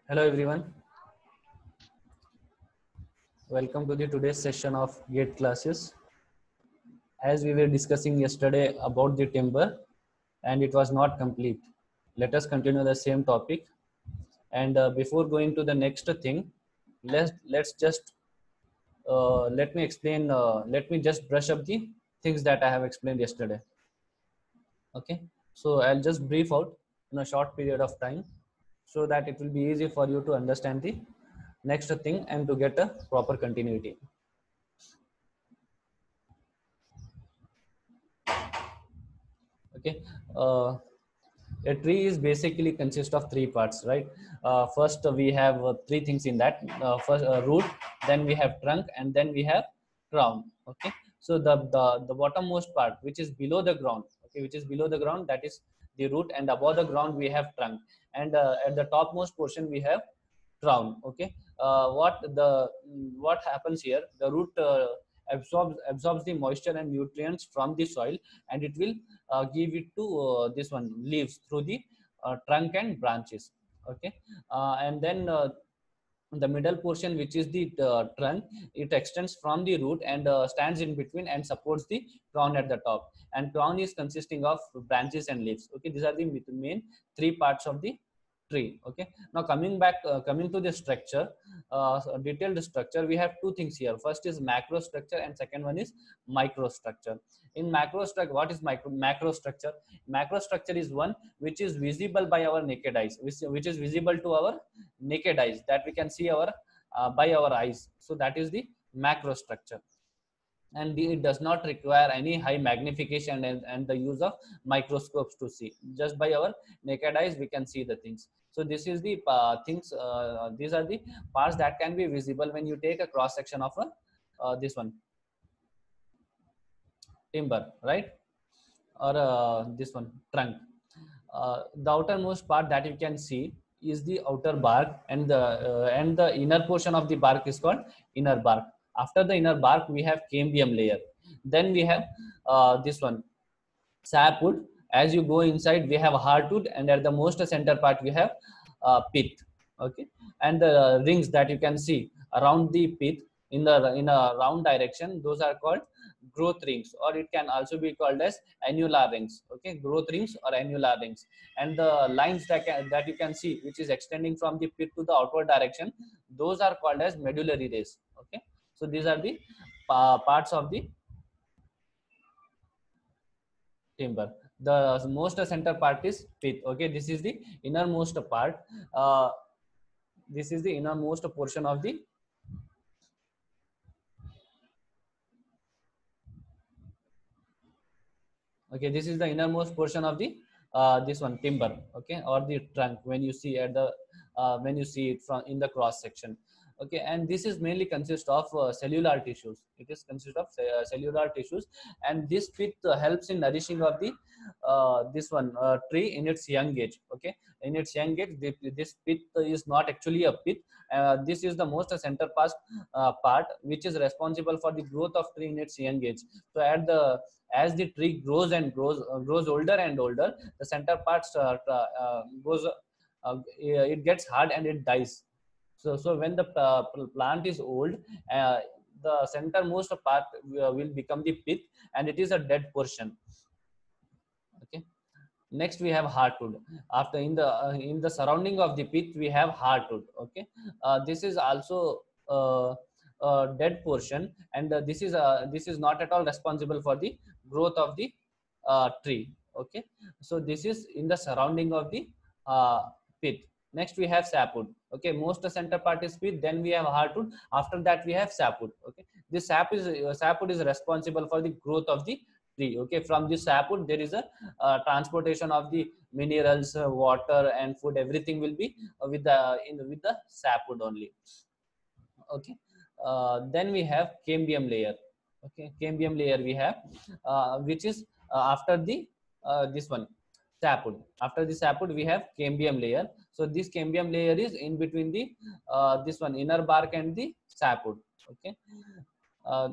Hello everyone, welcome to the today's session of GATE classes. As we were discussing yesterday about the timber and it was not complete. Let us continue the same topic. And before going to the next thing, let's just let me just brush up the things that I have explained yesterday. Okay, so I'll just brief out in a short period of time so that it will be easy for you to understand the next thing and to get a proper continuity. Okay, a tree is basically consist of three parts, right? First we have three things in that. First root, then we have trunk, and then we have crown. Okay, so the bottommost part, which is below the ground, okay, which is below the ground, that is the root, and above the ground we have trunk, and at the topmost portion we have crown. Okay, what happens here, the root absorbs the moisture and nutrients from the soil, and it will give it to this one leaves through the trunk and branches. Okay, and then the middle portion, which is the trunk, it extends from the root and stands in between and supports the crown at the top, and crown is consisting of branches and leaves. Okay, these are the main three parts of the tree. Okay, now coming to the structure, detailed structure, we have two things here. First is macro structure and second one is micro structure. In macro structure, what is macro structure? Macro structure is one which is visible by our naked eyes, which is visible to our naked eyes, that we can see our by our eyes. So that is the macro structure, and it does not require any high magnification and the use of microscopes to see. Just by our naked eyes we can see the things. So this is the things, these are the parts that can be visible when you take a cross section of a this one timber, right? Or this one trunk. The outermost part that you can see is the outer bark, and the inner portion of the bark is called inner bark. After the inner bark we have cambium layer, then we have this one sapwood. As you go inside we have hardwood, and at the most center part we have pith. Okay, and the rings that you can see around the pith in a round direction, those are called growth rings, or it can also be called as annular rings. Okay, growth rings or annular rings. And the lines that you can see, which is extending from the pith to the outward direction, those are called as medullary rays. Okay, so these are the parts of the timber. The most center part is pith. Okay, this is the innermost part. uh, this is the innermost portion of the, okay, this is the innermost portion of the this one timber. Okay, or the trunk, when you see at the when you see it from in the cross section. Okay, and this is mainly consist of cellular tissues. It is consist of cellular tissues, and this pith helps in nourishing of the this one tree in its young age. Okay, in its young age, this pith is not actually a pith. This is the most center part which is responsible for the growth of tree in its young age. So at the as the tree grows and grows older and older, the center part goes it gets hard and it dies. So when the plant is old, uh, the centermost part will become the pith, and it is a dead portion. Okay, next we have heartwood. After in the surrounding of the pith we have heartwood. Okay, this is also a dead portion, and this is not at all responsible for the growth of the tree. Okay, so this is in the surrounding of the uh, pith. Next we have sapwood. Okay, most center part is pith, then we have heartwood, after that we have sapwood. Okay, this sapwood is responsible for the growth of the tree. Okay, from this sapwood there is a transportation of the minerals, water and food, everything will be with the sapwood only. Okay, then we have cambium layer. Okay, cambium layer we have, which is after the this one sapwood. After the sapwood we have cambium layer. So this cambium layer is in between the this one inner bark and the sapwood. Okay, uh,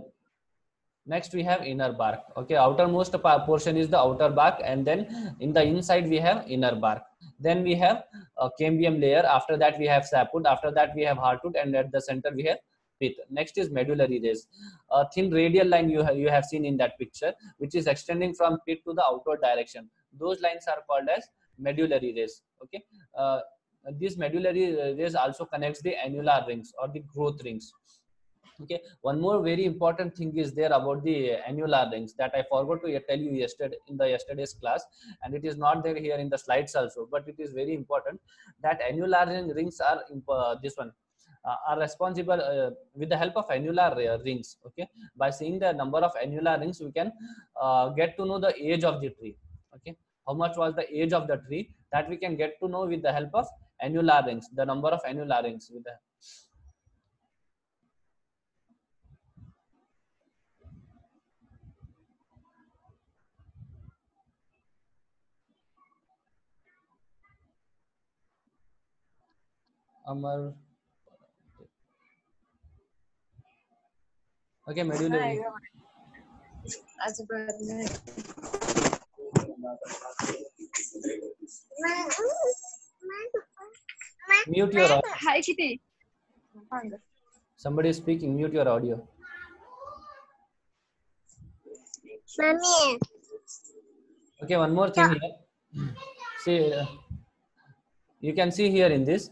next we have inner bark. Okay, outermost portion is the outer bark, and then in the inside we have inner bark. Then we have cambium layer. After that we have sapwood. After that we have heartwood, and at the center we have pith. Next is medullary rays. A thin radial line you have seen in that picture, which is extending from pith to the outward direction. Those lines are called as medullary rays. Okay. This medullary rays also connects the annular rings or the growth rings. Okay, one more very important thing is there about the annular rings that I forgot to tell you yesterday in the yesterday's class, and it is not there here in the slides also, but it is very important that annular rings are this one are responsible with the help of annular rings. Okay, by seeing the number of annular rings we can get to know the age of the tree. Okay, how much was the age of the tree, that we can get to know with the help of annular rings, the number of annular rings with the Amar. Okay, medullary. Mute your audio. Hi, Kitty. Somebody is speaking. Mute your audio. Mommy. Okay, one more thing here. See, you can see here in this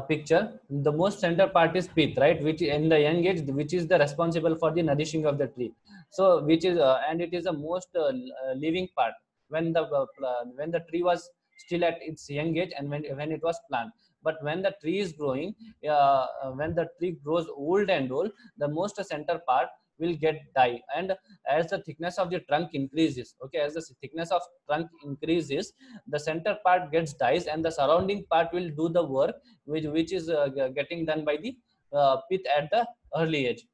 picture, the most center part is pith, right? Which in the young age, which is the responsible for the nourishing of the tree. So, which is and it is the most living part when the tree was still at its young age and when it was planted. But when the tree is growing, when the tree grows old and old, the most center part will get die, and as the thickness of the trunk increases, okay, as the thickness of trunk increases, the center part gets dies and the surrounding part will do the work which is getting done by the pith at the early age.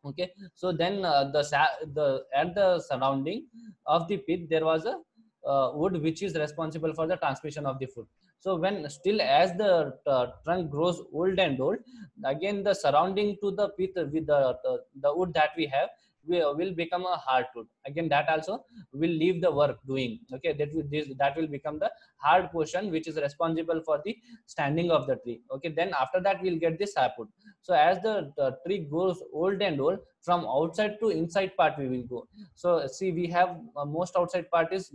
Okay, so then the at the surrounding of the pith there was a wood which is responsible for the transmission of the food. So when still as the trunk grows old and old, again the surrounding to the pith with the wood that we have will become a hardwood. Again that also will leave the work doing. Okay, that will become the hard portion which is responsible for the standing of the tree. Okay, then after that we'll get the sapwood. So as the tree grows old and old, from outside to inside part we will go. So see, we have most outside part is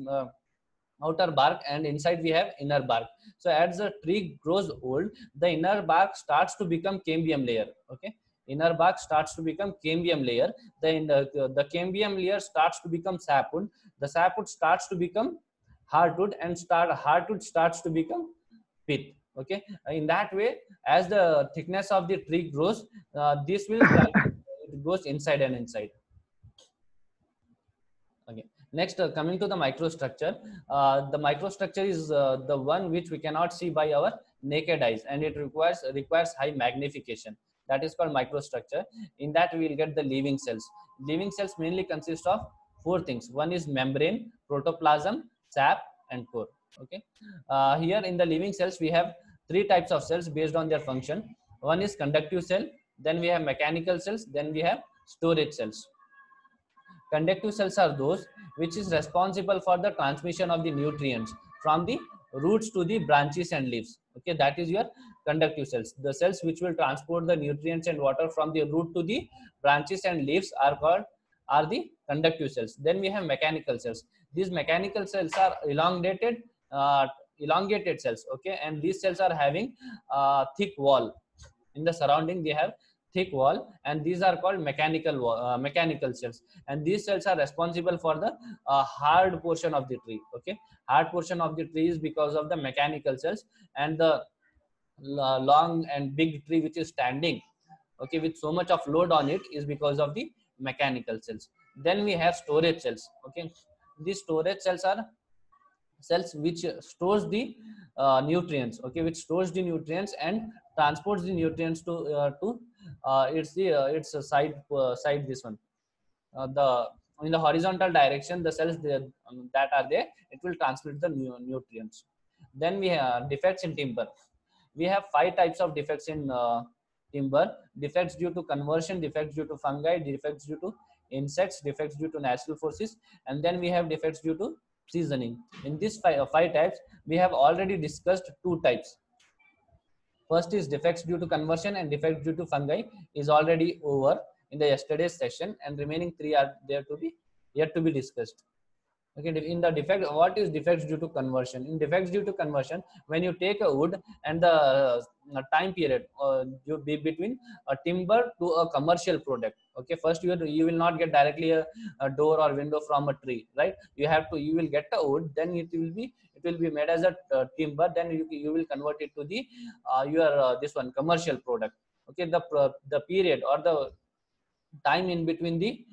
outer bark, and inside we have inner bark. So as the tree grows old, the inner bark starts to become cambium layer. Okay, inner bark starts to become cambium layer. The cambium layer starts to become sapwood. The sapwood starts to become hardwood, and hardwood starts to become pith. Okay, in that way, as the thickness of the tree grows, this will it goes inside and inside. Okay, next coming to the microstructure. The microstructure is the one which we cannot see by our naked eyes, and it requires high magnification. That is called microstructure. In that we will get the living cells. Living cells mainly consist of four things. One is membrane, protoplasm, sap, and core. Okay, here in the living cells we have three types of cells based on their function. One is conductive cell, then we have mechanical cells, then we have storage cells. Conductive cells are those which is responsible for the transmission of the nutrients from the roots to the branches and leaves. Okay, that is your conductive cells. The cells which will transport the nutrients and water from the root to the branches and leaves are the conductive cells. Then we have mechanical cells. These mechanical cells are elongated cells. Okay, and these cells are having thick wall. In the surrounding they have thick wall, and these are called mechanical cells, and these cells are responsible for the hard portion of the tree. Okay, hard portion of the tree is because of the mechanical cells, and the long and big tree which is standing, okay, with so much of load on it, is because of the mechanical cells. Then we have storage cells. Okay, these storage cells are cells which stores the nutrients. Okay, which stores the nutrients and transports the nutrients to its a side this one, the in the horizontal direction, the cells that are there, it will transmit the nutrients. Then we have defects in timber. We have five types of defects in timber: defects due to conversion, defects due to fungi, defects due to insects, defects due to natural forces, and then we have defects due to seasoning. In these five types, we have already discussed two types. First is defects due to conversion and defects due to fungi is already over in the yesterday's session, and remaining three are there to be yet to be discussed. Okay, in the defect, what is defects due to conversion? In defects due to conversion, when you take a wood and the time period you be between a timber to a commercial product. Okay, first you will not get directly a door or window from a tree, right? You will get a wood, then it will be made as a timber, then you will convert it to the your this one commercial product. Okay, the period or the time in between the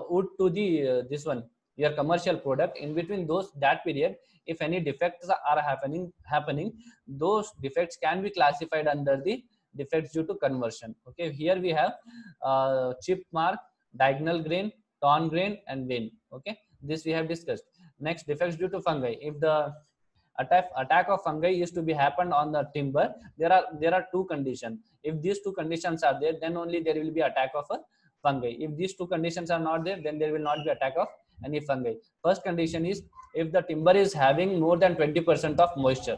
wood to the this one your commercial product, in between those that period, if any defects are happening, those defects can be classified under the defects due to conversion. Okay, here we have chip mark, diagonal grain, torn grain, and vein. Okay, this we have discussed. Next, defects due to fungi. If the attack of fungi is to be happened on the timber, there are two conditions. If these two conditions are there, then only there will be attack of a fungi. If these two conditions are not there, then there will not be attack of any fungi. First condition is if the timber is having more than 20% of moisture.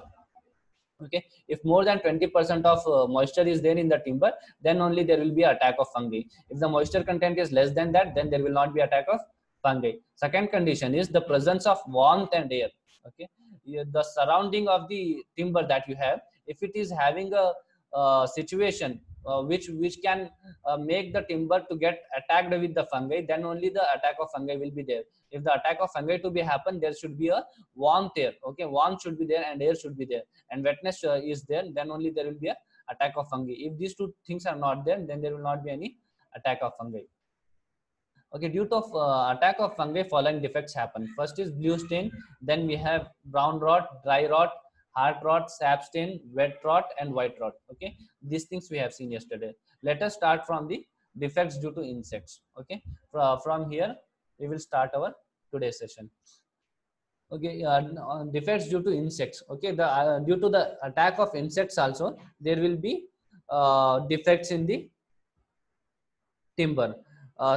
Okay, if more than 20% of moisture is there in the timber, then only there will be attack of fungi. If the moisture content is less than that, then there will not be attack of fungi. Second condition is the presence of warmth and air. Okay, the surrounding of the timber that you have, if it is having a situation which can make the timber to get attacked with the fungi, then only the attack of fungi will be there. If the attack of fungi to be happen, there should be a warmth air. Okay, warmth should be there and air should be there, and wetness is there, then only there will be a attack of fungi. If these two things are not there, then there will not be any attack of fungi. Okay, due to attack of fungi, following defects happen. First is blue stain, then we have brown rot, dry rot, hard rot, sap stain, wet rot, and white rot. Okay, these things we have seen yesterday. Let us start from the defects due to insects. Okay, from here we will start our today's session. Okay, defects due to insects. Okay, the due to the attack of insects also, there will be defects in the timber. There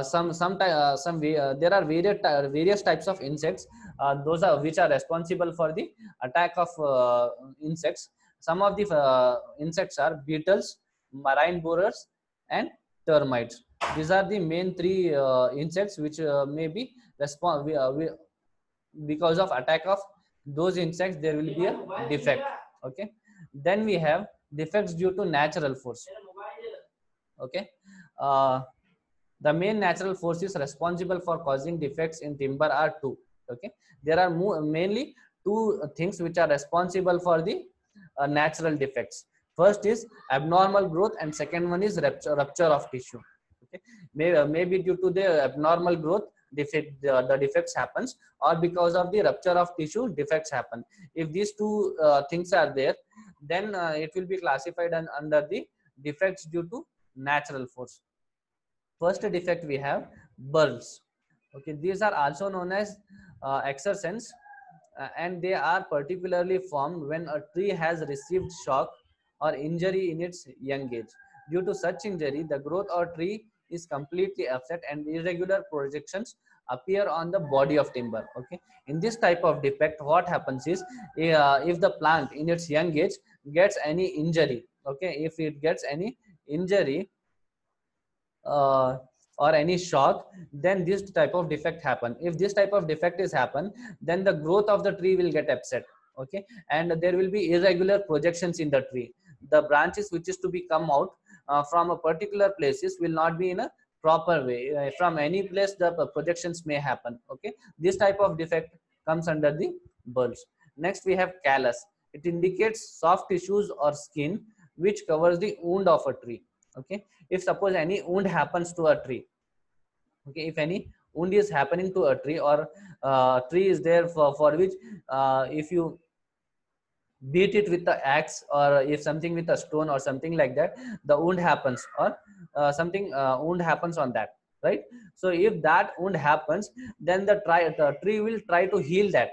are various types of insects. Those are which are responsible for the attack of insects. Some of the insects are beetles, marine borers, and termites. These are the main three insects which may be because of attack of those insects, there will be a defect. Okay, then we have defects due to natural force. Okay, the main natural forces responsible for causing defects in timber are two. Okay, there are mainly two things which are responsible for the natural defects. First is abnormal growth, and second one is rupture of tissue. Okay, maybe due to the abnormal growth the defects happens, or because of the rupture of tissue defects happen. If these two things are there, then it will be classified under the defects due to natural force. First defect we have burls. Okay, these are also known as excrescence, and they are particularly formed when a tree has received shock or injury in its young age. Due to such injury, the growth of tree is completely upset and irregular projections appear on the body of timber. Okay, in this type of defect, what happens is if the plant in its young age gets any injury, okay, if it gets any injury or any shock, then this type of defect happen. If this type of defect is happen, then the growth of the tree will get upset. Okay, and there will be irregular projections in the tree. The branches which is to be come out from a particular places will not be in a proper way. From any place the projections may happen. Okay, this type of defect comes under the burls. Next we have callus. It indicates soft tissues or skin which covers the wound of a tree. Okay, if suppose any wound happens to a tree, okay, if any wound is happening to a tree, or tree is there for which if you beat it with the axe, or if something with a stone or something like that, the wound happens, or something wound happens on that, right? So if that wound happens, then the tree will try to heal that.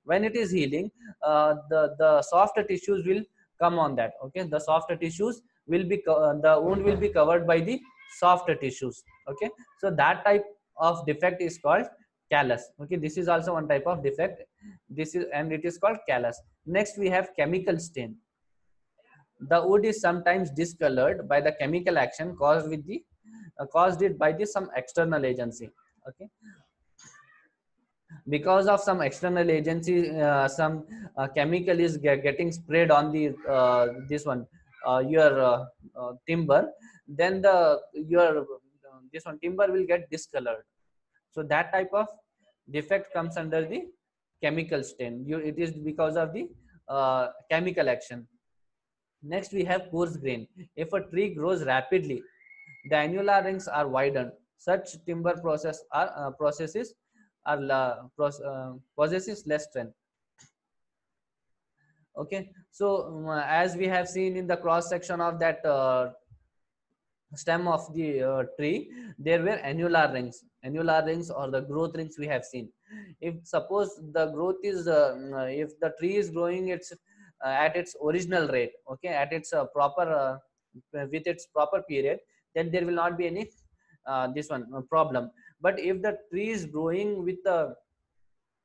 When it is healing, the soft tissues will come on that. Okay, the soft tissues will be the wound will be covered by the soft tissues. Okay, so that type of defect is called callus. Okay, this is also one type of defect. This is, and it is called callus. Next we have chemical stain. The wood is sometimes discolored by the chemical action caused it by the some external agency. Okay, because of some external agency, some chemical is getting sprayed on the this one your timber, then the your this one timber will get discolored. So that type of defect comes under the chemical stain. It is because of the chemical action. Next we have coarse grain. If a tree grows rapidly, the annular rings are widened. Such timber processes possesses less strength. Okay, so as we have seen in the cross section of that stem of the tree, there were annular rings or the growth rings we have seen. If suppose the growth is if the tree is growing its at its original rate, okay, at its proper with its proper period, then there will not be any this one problem. But if the tree is growing with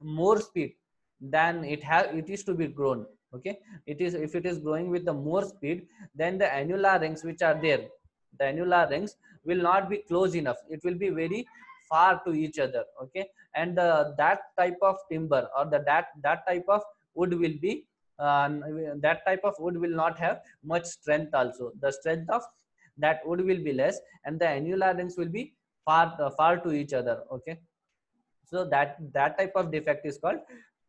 more speed than it is to be grown, okay, it is, if it is growing with the more speed, then the annular rings which are there, the annular rings will not be close enough, it will be very far to each other. Okay, and that type of timber or that type of wood will be uh, that type of wood will not have much strength. Also the strength of that wood will be less, and the annular rings will be far to each other. Okay, so that type of defect is called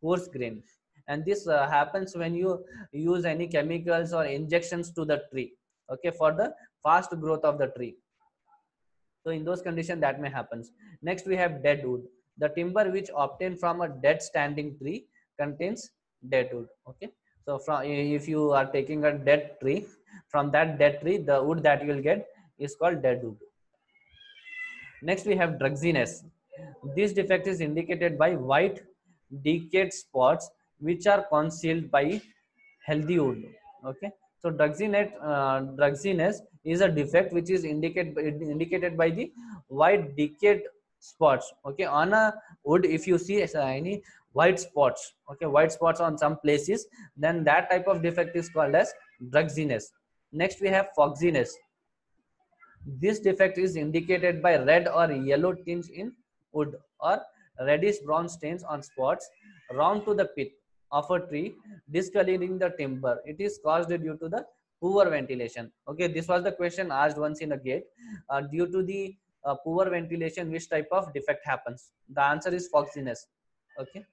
coarse grain, and this happens when you use any chemicals or injections to the tree, okay, for the fast growth of the tree. So in those conditions that may happens. Next we have dead wood. The timber which obtained from a dead standing tree contains dead wood. Okay, so from, if you are taking a dead tree, from that dead tree the wood that you will get is called dead wood. Next we have drugsiness. This defect is indicated by white decayed spots which are concealed by healthy wood. Okay, so drugsiness is a defect which is indicated by the white decayed spots. Okay, on a wood, if you see any white spots, okay, white spots on some places, then that type of defect is called as drugsiness. Next we have foxiness. This defect is indicated by red or yellow tinge in wood or reddish brown stains on spots round to the pith of a tree, discoloring the timber. It is caused due to the poor ventilation. Okay, this was the question asked once in a gate. Due to the poor ventilation, which type of defect happens? The answer is foxiness. Okay,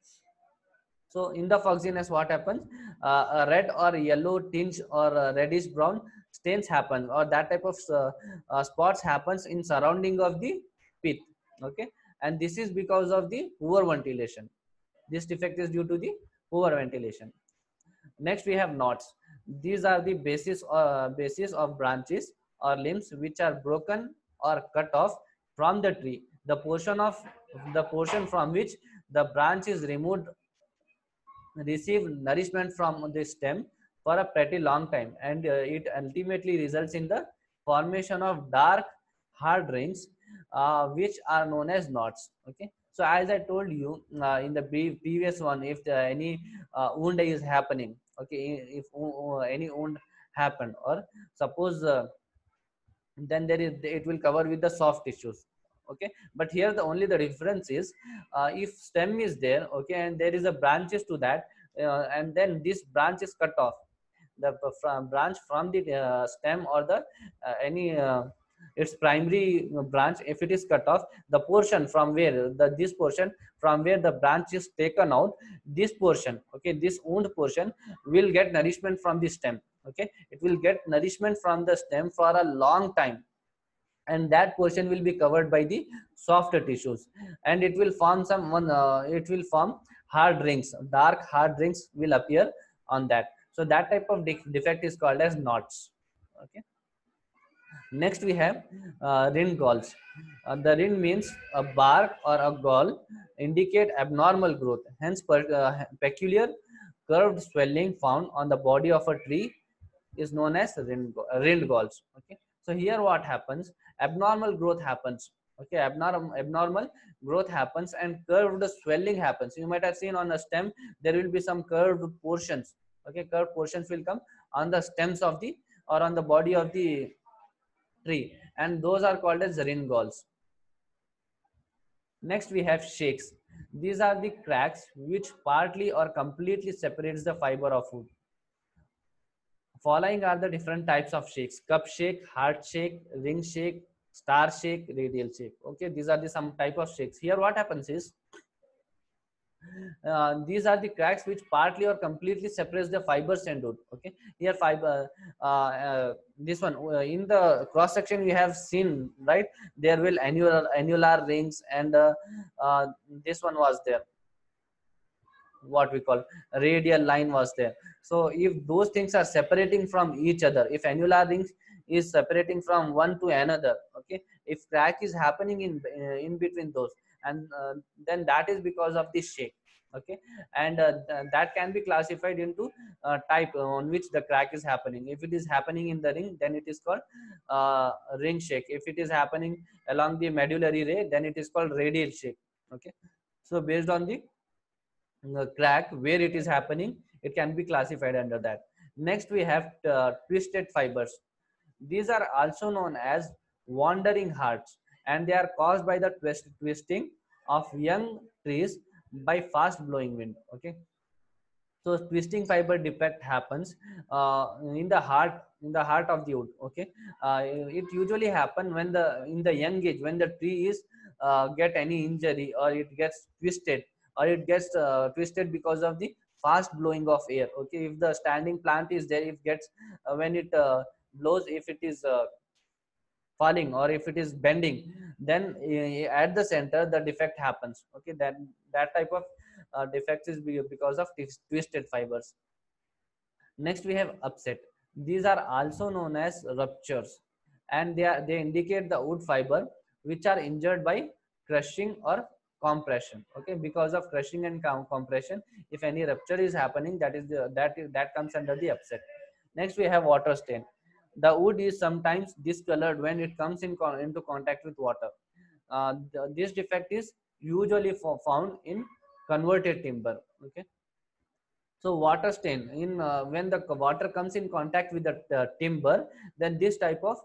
so in the foxiness, what happens? A red or yellow tinge or reddish brown stains happen, or that type of spots happens in surrounding of the pith. Okay, and this is because of the poor ventilation. This defect is due to the poor ventilation. Next we have knots. These are the basis of branches or limbs which are broken or cut off from the tree. The portion from which the branch is removed receive nourishment from the stem for a pretty long time, and it ultimately results in the formation of dark hard rings, which are known as knots. Okay, so as I told you in the previous one, if any wound is happening, okay, if any wound happened, or suppose then there is, it will cover with the soft tissues. Okay, but here the only the difference is if stem is there, okay, and there is a branches to that, and then this branch is cut off, the branch from the stem or the any its primary branch, if it is cut off, the portion from where this portion from where the branch is taken out, this portion, okay, this wound portion will get nourishment from the stem. Okay, it will get nourishment from the stem for a long time, and that portion will be covered by the softer tissues, and it will form it will form hard rings, dark hard rings will appear on that. So that type of defect is called as knots. Okay, next we have rind galls. The rind means a bark or a gall indicate abnormal growth, hence peculiar curved swelling found on the body of a tree is known as rind galls. Okay, so here what happens? Abnormal growth happens. Okay, abnormal growth happens and curved swelling happens. You might have seen on a stem there will be some curved portions. Okay, curved portions will come on the stems of the or on the body of the tree, and those are called as ringols. Next we have shakes. These are the cracks which partly or completely separates the fiber of wood. Following are the different types of shakes: cup shake, heart shake, ring shake, star shake, radial shake. Okay, these are the some type of shakes. Here what happens is, these are the cracks which partly or completely separates the fibers and wood. Okay, here fiber, this one, in the cross section we have seen, right? There will annular rings, and this one was there, what we call radial line was there. So if those things are separating from each other, if annular rings is separating from one to another, okay, if crack is happening in between those, and then that is because of this shake. Okay, and that can be classified into type on which the crack is happening. If it is happening in the ring, then it is called ring shake. If it is happening along the medullary ray, then it is called radial shake. Okay, so based on the crack where it is happening, it can be classified under that. Next we have twisted fibers. These are also known as wandering hearts, and they are caused by the twisting of young trees by fast blowing wind. Okay, so twisting fiber defect happens in the heart of the wood. Okay, it usually happen when the in the young age, when the tree is get any injury, or it gets twisted, or it gets twisted because of the fast blowing of air. Okay, if the standing plant is there, if gets when it blows, if it is falling or if it is bending, then at the center the defect happens. Okay, then that type of defect is because of twisted fibers. Next we have upset. These are also known as ruptures, and they indicate the wood fiber which are injured by crushing or compression. Okay, because of crushing and compression, if any rupture is happening, that comes under the upset. Next we have water stain. The wood is sometimes discolored when it comes into contact with water. This defect is usually found in converted timber. Okay, so water stain in when the water comes in contact with the timber, then this type of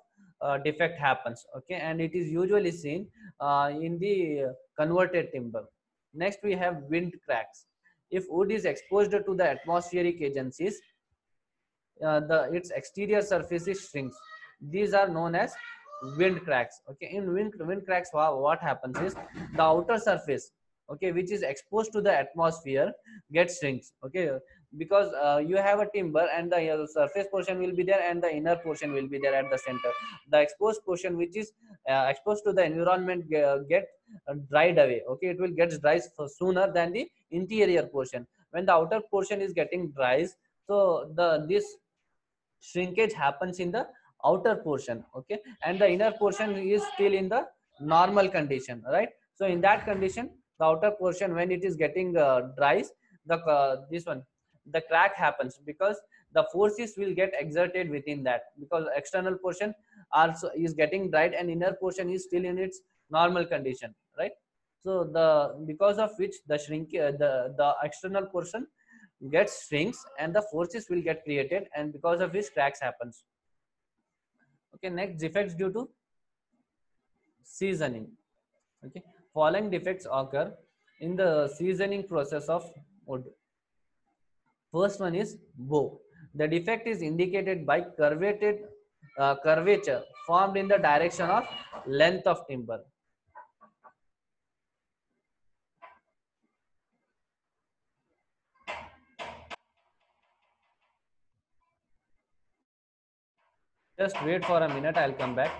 defect happens. Okay, and it is usually seen in the converted timber. Next we have wind cracks. If wood is exposed to the atmospheric agencies, the its exterior surfaces shrinks. These are known as wind cracks. Okay, in wind cracks, what happens is the outer surface, okay, which is exposed to the atmosphere, gets shrinks. Okay, because you have a timber, and the surface portion will be there, and the inner portion will be there at the center. The exposed portion which is exposed to the environment get dried away. Okay, it will get dry sooner than the interior portion. When the outer portion is getting dry, so the this shrinkage happens in the outer portion. Okay, and the inner portion is still in the normal condition, right? So in that condition, the outer portion, when it is getting dries, this one, the crack happens, because the forces will get exerted within that, because external portion also is getting dried and inner portion is still in its normal condition, right? So the because of which the the external portion gets shrinks, and the forces will get created, and because of which cracks happens. Okay, next, defects due to seasoning. Okay, following defects occur in the seasoning process of wood. First one is bow. The defect is indicated by curvature formed in the direction of length of timber. Just wait for a minute, I'll come back.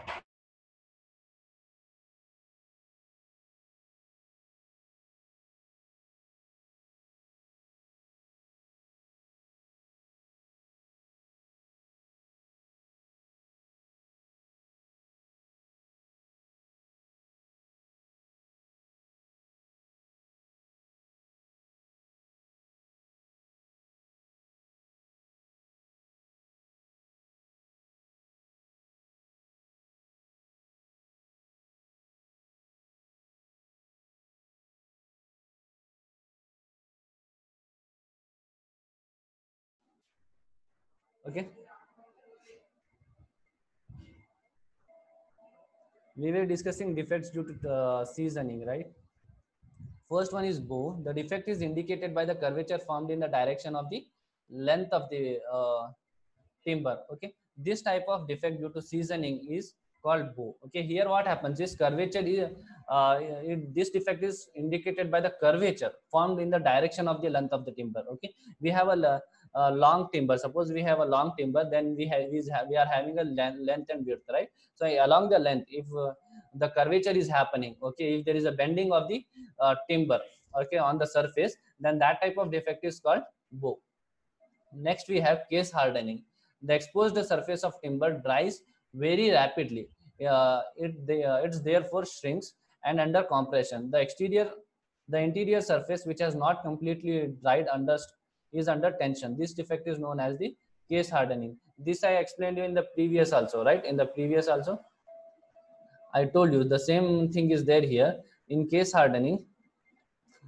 Okay, We were discussing defects due to seasoning, right? First one is bow. The defect is indicated by the curvature formed in the direction of the length of the timber. Okay, this type of defect due to seasoning is called bow. Okay, here what happens is curvature is this defect is indicated by the curvature formed in the direction of the length of the timber. Okay, we have a long timber. Suppose we have a long timber, then we are having a length and width, right? So along the length, if the curvature is happening, okay, if there is a bending of the timber, okay, on the surface, then that type of defect is called bow. Next, we have case hardening. The exposed surface of timber dries very rapidly. It's therefore shrinks and under compression. The interior surface, which has not completely dried is under tension. This defect is known as the case hardening. This I explained you in the previous also, right? In the previous also, I told you the same thing is there here. In case hardening,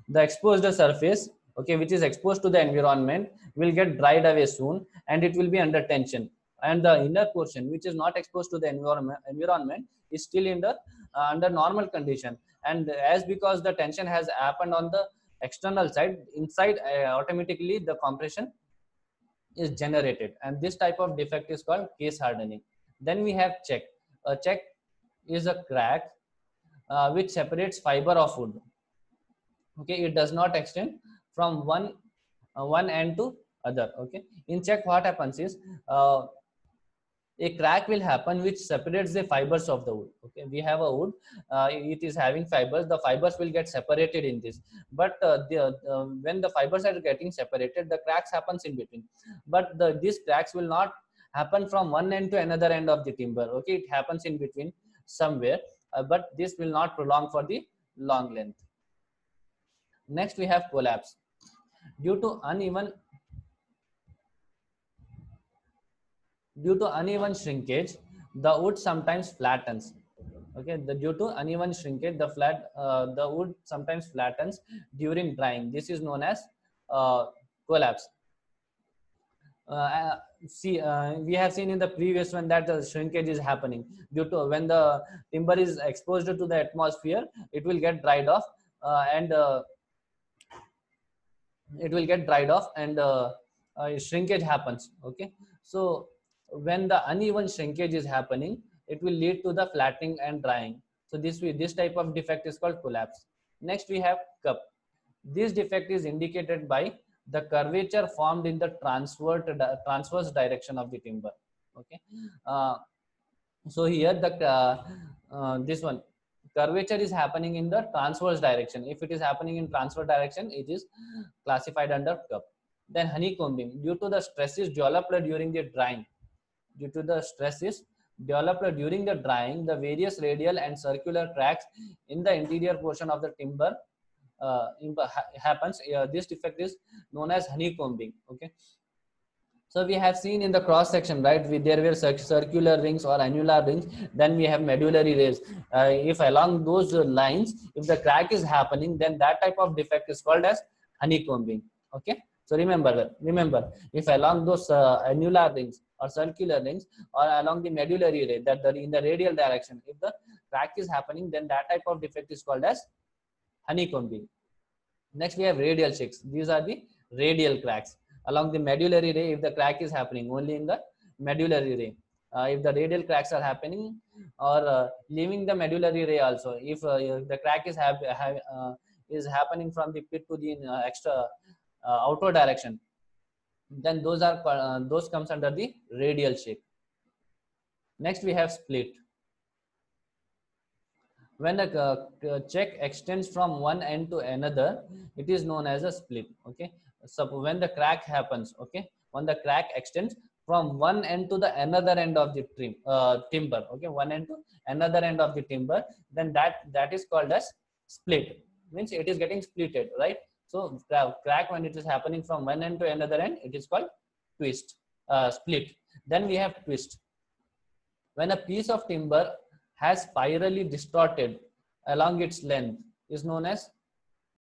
the exposed surface, okay, which is exposed to the environment, will get dried away soon and it will be under tension, and the inner portion which is not exposed to the environment is still in the under normal condition. And as because the tension has happened on the external side, inside automatically the compression is generated, and this type of defect is called case hardening. Then we have check. A check is a crack which separates fiber of wood. Okay, it does not extend from one end to other. Okay, in check what happens is a crack will happen which separates the fibers of the wood. Okay, we have a wood, it is having fibers, the fibers will get separated in this, but when the fibers are getting separated, the cracks happens in between, but these cracks will not happen from one end to another end of the timber. Okay, it happens in between somewhere, but this will not prolong for the long length. Next, we have collapse. Due to uneven shrinkage, the wood sometimes flattens. Okay, due to uneven shrinkage, the wood sometimes flattens during drying. This is known as collapse. We have seen in the previous one that the shrinkage is happening due to when the timber is exposed to the atmosphere, it will get dried off, and shrinkage happens. Okay, so when the uneven shrinkage is happening, it will lead to the flattening and drying. So this type of defect is called collapse. Next, we have cup. This defect is indicated by the curvature formed in the transverse direction of the timber. Okay, so here this one curvature is happening in the transverse direction. If it is happening in transverse direction, it is classified under cup. Then honeycombing. Due to the stresses developed during the drying, the various radial and circular cracks in the interior portion of the timber happens. This defect is known as honeycombing. Okay, so we have seen in the cross section, right? There were circular rings or annular rings. Then we have medullary rays. If along those lines, if the crack is happening, then that type of defect is called as honeycombing. Okay. So remember, if along those annular rings or circular rings or along the medullary ray, in the radial direction, if the crack is happening, then that type of defect is called as honeycombing. Next, we have radial shakes. These are the radial cracks. Along the medullary ray, if the crack is happening only in the medullary ray, if the radial cracks are happening or leaving the medullary ray also, if the crack is happening from the pit to the extra outward direction, then those comes under the radial shake. Next, we have split. When a check extends from one end to another, it is known as a split. Okay, so when the crack happens, okay, when the crack extends from one end to the another end of the timber, okay, one end to another end of the timber, then that is called as split. Means it is getting splitted, right? So crack, when it is happening from one end to another end, it is called split. Then we have twist. When a piece of timber has spirally distorted along its length, is known as